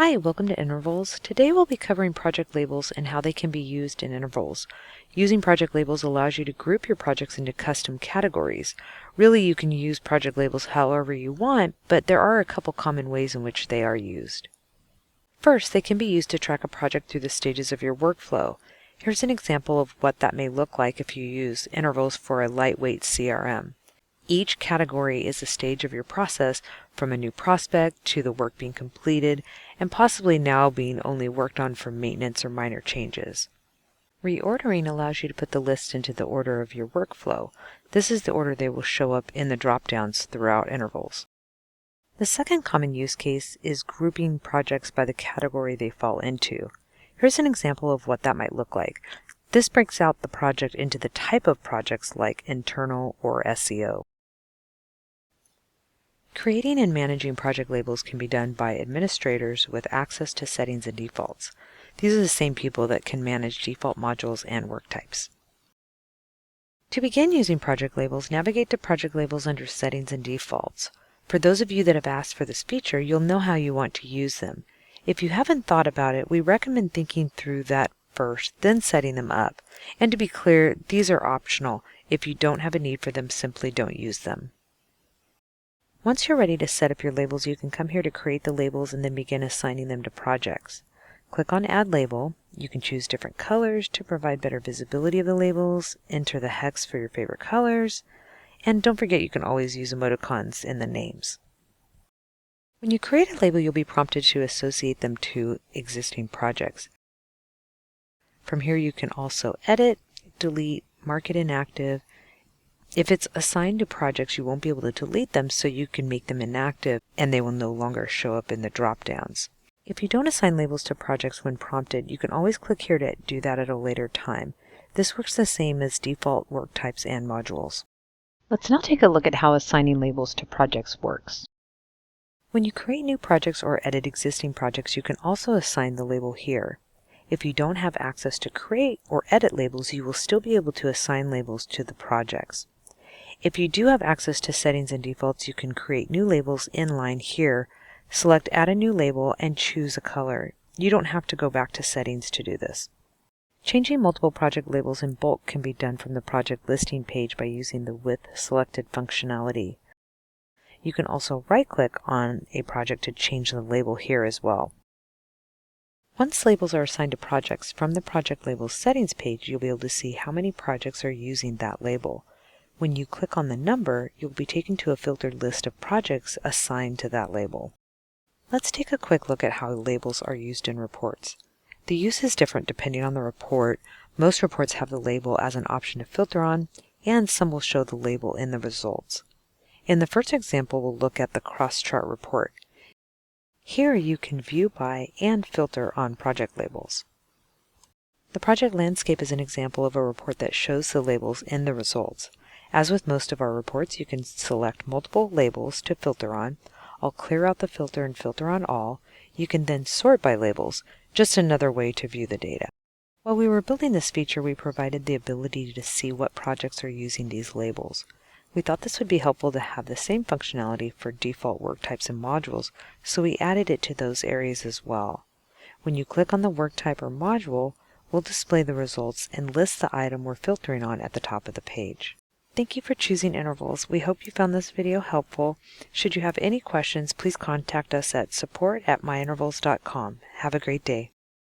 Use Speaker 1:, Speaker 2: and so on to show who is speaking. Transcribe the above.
Speaker 1: Hi, welcome to Intervals. Today we'll be covering project labels and how they can be used in intervals. Using project labels allows you to group your projects into custom categories. Really, you can use project labels however you want, but there are a couple common ways in which they are used. First, they can be used to track a project through the stages of your workflow. Here's an example of what that may look like if you use intervals for a lightweight CRM. Each category is a stage of your process, from a new prospect to the work being completed, and possibly now being only worked on for maintenance or minor changes. Reordering allows you to put the list into the order of your workflow. This is the order they will show up in the drop-downs throughout intervals. The second common use case is grouping projects by the category they fall into. Here's an example of what that might look like. This breaks out the project into the type of projects like internal or SEO. Creating and managing project labels can be done by administrators with access to settings and defaults. These are the same people that can manage default modules and work types. To begin using project labels, navigate to Project Labels under Settings and Defaults. For those of you that have asked for this feature, you'll know how you want to use them. If you haven't thought about it, we recommend thinking through that first, then setting them up. And to be clear, these are optional. If you don't have a need for them, simply don't use them. Once you're ready to set up your labels, you can come here to create the labels and then begin assigning them to projects. Click on Add Label. You can choose different colors to provide better visibility of the labels, enter the hex for your favorite colors, and don't forget you can always use emoticons in the names. When you create a label, you'll be prompted to associate them to existing projects. From here you can also edit, delete, mark it inactive. If it's assigned to projects, you won't be able to delete them, so you can make them inactive and they will no longer show up in the drop-downs. If you don't assign labels to projects when prompted, you can always click here to do that at a later time. This works the same as default work types and modules.
Speaker 2: Let's now take a look at how assigning labels to projects works.
Speaker 1: When you create new projects or edit existing projects, you can also assign the label here. If you don't have access to create or edit labels, you will still be able to assign labels to the projects. If you do have access to settings and defaults, you can create new labels inline here. Select Add a New Label and choose a color. You don't have to go back to settings to do this. Changing multiple project labels in bulk can be done from the project listing page by using the With Selected functionality. You can also right-click on a project to change the label here as well. Once labels are assigned to projects, from the Project Labels Settings page, you'll be able to see how many projects are using that label. When you click on the number, you'll be taken to a filtered list of projects assigned to that label. Let's take a quick look at how labels are used in reports. The use is different depending on the report. Most reports have the label as an option to filter on, and some will show the label in the results. In the first example, we'll look at the cross-chart report. Here you can view by and filter on project labels. The project landscape is an example of a report that shows the labels in the results. As with most of our reports, you can select multiple labels to filter on. I'll clear out the filter and filter on all. You can then sort by labels, just another way to view the data. While we were building this feature, we provided the ability to see what projects are using these labels. We thought this would be helpful to have the same functionality for default work types and modules, so we added it to those areas as well. When you click on the work type or module, we'll display the results and list the item we're filtering on at the top of the page. Thank you for choosing Intervals. We hope you found this video helpful. Should you have any questions, please contact us at support@myintervals.com. Have a great day.